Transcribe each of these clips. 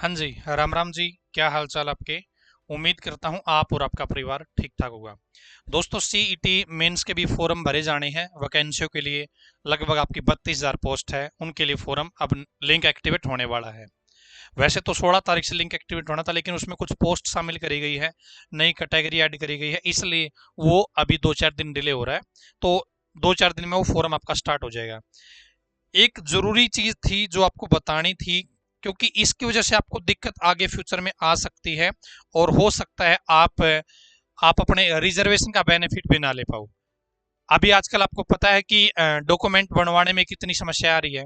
हाँ जी, राम राम जी। क्या हाल चाल आपके। उम्मीद करता हूँ आप और आपका परिवार ठीक ठाक होगा। दोस्तों, सीईटी मेंस के भी फॉर्म भरे जाने हैं वैकेंसियों के लिए। लगभग आपकी 32,000 पोस्ट है, उनके लिए फॉर्म अब लिंक एक्टिवेट होने वाला है। वैसे तो 16 तारीख से लिंक एक्टिवेट होना था, लेकिन उसमें कुछ पोस्ट शामिल करी गई है, नई कैटेगरी ऐड करी गई है, इसलिए वो अभी 2-4 दिन डिले हो रहा है। तो 2-4 दिन में वो फॉर्म आपका स्टार्ट हो जाएगा। एक जरूरी चीज थी जो आपको बतानी थी, क्योंकि इसकी वजह से आपको दिक्कत आगे फ्यूचर में आ सकती है, और हो सकता है आप अपने रिजर्वेशन का बेनिफिट भी ना ले पाओ। अभी आजकल आपको पता है कि डॉक्यूमेंट बनवाने में कितनी समस्या आ रही है।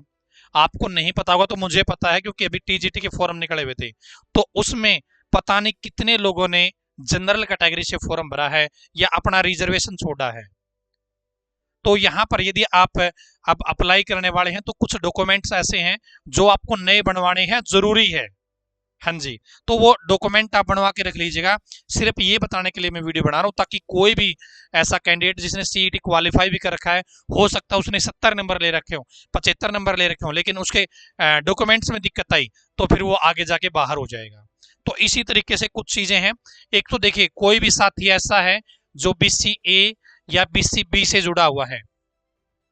आपको नहीं पता होगा तो मुझे पता है, क्योंकि अभी टीजीटी के फॉर्म निकले हुए थे, तो उसमें पता नहीं कितने लोगों ने जनरल कैटेगरी से फॉर्म भरा है या अपना रिजर्वेशन छोड़ा है। तो यहाँ पर यदि आप अब अप्लाई करने वाले हैं तो कुछ डॉक्यूमेंट्स ऐसे हैं जो आपको नए बनवाने हैं, जरूरी है। हाँ जी। तो वो डॉक्यूमेंट आप बनवा के रख लीजिएगा। सिर्फ ये बताने के लिए मैं वीडियो बना रहा हूँ, ताकि कोई भी ऐसा कैंडिडेट जिसने सीईटी क्वालिफाई भी कर रखा है, हो सकता है उसने 70 नंबर ले रखे हो, 75 नंबर ले रखे हो, लेकिन उसके डॉक्यूमेंट्स में दिक्कत आई, तो फिर वो आगे जाके बाहर हो जाएगा। तो इसी तरीके से कुछ चीजें हैं। एक तो देखिए, कोई भी साथी ऐसा है जो BCA या BCB से जुड़ा हुआ है,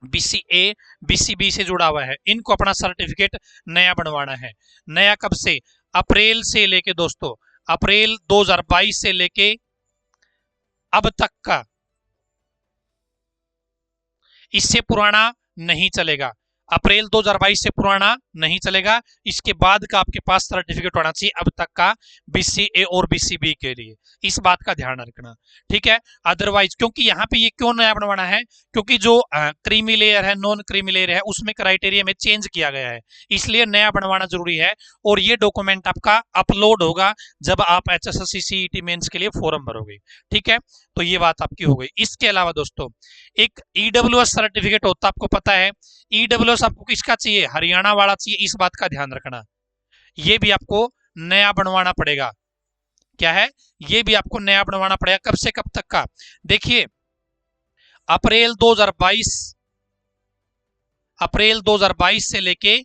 BCA BCB से जुड़ा हुआ है, इनको अपना सर्टिफिकेट नया बनवाना है। नया कब से? अप्रैल से लेके दोस्तों, अप्रैल 2022 से लेके अब तक का, इससे पुराना नहीं चलेगा। अप्रैल 2022 से पुराना नहीं चलेगा। इसके बाद का आपके पास सर्टिफिकेट होना चाहिए अब तक का, BCA और BCB के लिए। इस बात का ध्यान रखना, ठीक है। अदरवाइज, क्योंकि यहाँ पे ये क्यों नया बनवाना है, क्योंकि जो क्रीमी लेयर है, नॉन क्रीमी लेयर है, उसमें क्राइटेरिया में चेंज किया गया है, इसलिए नया बनवाना जरूरी है। और ये डॉक्यूमेंट आपका अपलोड होगा जब आप HSSC CET मेंस के लिए फॉर्म भरोगे, ठीक है। तो ये बात आपकी हो गई। इसके अलावा दोस्तों, एक EWS सर्टिफिकेट होता है, आपको पता है। EWS आपको किसका चाहिए? हरियाणा वाला चाहिए, इस बात का ध्यान रखना। ये भी आपको नया बनवाना पड़ेगा। क्या है? ये भी आपको नया बनवाना पड़ेगा। कब से कब तक का? देखिए, अप्रैल 2022, अप्रैल 2022 से लेके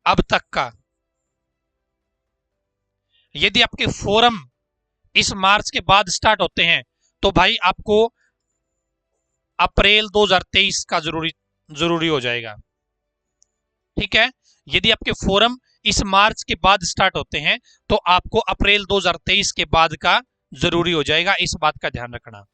अब तक का। यदि आपके फॉर्म इस मार्च के बाद स्टार्ट होते हैं, तो भाई आपको अप्रैल 2023 का जरूरी हो जाएगा, ठीक है। यदि आपके फॉर्म इस मार्च के बाद स्टार्ट होते हैं, तो आपको अप्रैल 2023 के बाद का जरूरी हो जाएगा। इस बात का ध्यान रखना।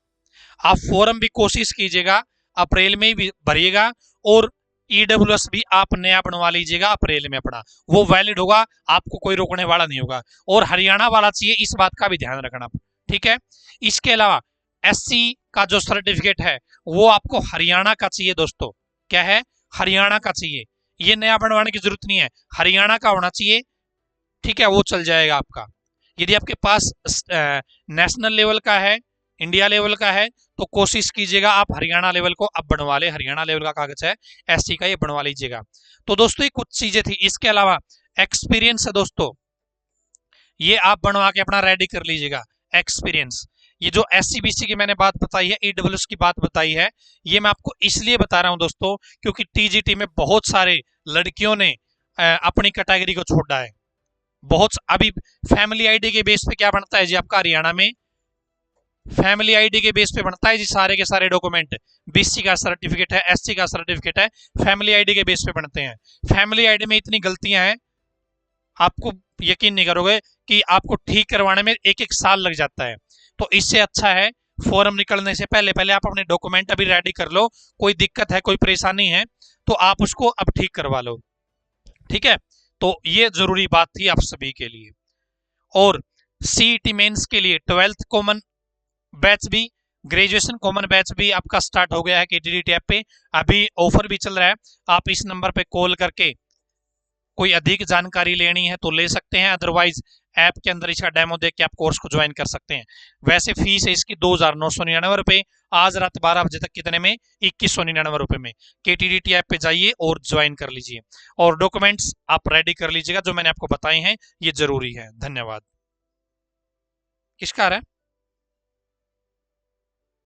आप फॉर्म भी कोशिश कीजिएगा अप्रैल में भी भरिएगा, और EWS भी आप नया बनवा लीजिएगा अप्रैल में अपना, वो वैलिड होगा, आपको कोई रोकने वाला नहीं होगा। और हरियाणा वाला चाहिए, इस बात का भी ध्यान रखना, ठीक है। इसके अलावा SC का जो सर्टिफिकेट है, वो आपको हरियाणा का चाहिए दोस्तों। क्या है? हरियाणा का चाहिए। ये नया बनवाने की जरूरत नहीं है, हरियाणा का होना चाहिए, ठीक है। वो चल जाएगा आपका। यदि आपके पास नेशनल लेवल का है, इंडिया लेवल का है, तो कोशिश कीजिएगा आप हरियाणा लेवल को अब बनवा ले। हरियाणा लेवल का कागज है SC का, ये बनवा लीजिएगा। तो दोस्तों, ये कुछ चीजें थी। इसके अलावा एक्सपीरियंस है दोस्तों, ये आप बनवा के अपना रेडी कर लीजिएगा। एक्सपीरियंस, ये जो SC BC की मैंने बात बताई है, EWS की बात बताई है, ये मैं आपको इसलिए बता रहा हूं दोस्तों, क्योंकि TGT में बहुत सारे लड़कियों ने अपनी कैटेगरी को छोड़ा है। बहुत अभी फैमिली आईडी के बेस पे क्या बनता है जी आपका हरियाणा में? फैमिली आईडी के बेस पे बनता है जी सारे के सारे डॉक्यूमेंट। BC का सर्टिफिकेट है, SC का सर्टिफिकेट है, फैमिली आईडी के बेस पे बनते हैं। फैमिली आईडी में इतनी गलतियां हैं, आपको यकीन नहीं करोगे कि आपको ठीक करवाने में एक एक साल लग जाता है। तो इससे अच्छा है, फॉर्म निकलने से पहले पहले आप अपने डॉक्यूमेंट अभी रेडी कर लो। कोई दिक्कत है, कोई परेशानी है, तो आप उसको अब ठीक करवा लो, ठीक है। तो ये जरूरी बात थी आप सभी के लिए। और CET मेंस के लिए 12th कॉमन बैच भी, ग्रेजुएशन कॉमन बैच भी आपका स्टार्ट हो गया है KTDT ऐप पे। अभी ऑफर भी चल रहा है, आप इस नंबर पे कॉल करके कोई अधिक जानकारी लेनी है तो ले सकते हैं, अदरवाइज ऐप के अंदर इसका डेमो देख के आप कोर्स को ज्वाइन कर सकते हैं। वैसे फीस है इसकी 2,999 रुपए। आज रात 12 बजे तक कितने में? 2,199 रुपए में। KTDT ऐप पे जाइए और ज्वाइन कर लीजिए, और डॉक्यूमेंट्स आप रेडी कर लीजिएगा जो मैंने आपको बताए हैं, ये जरूरी है। धन्यवाद। किसका आ रहा है?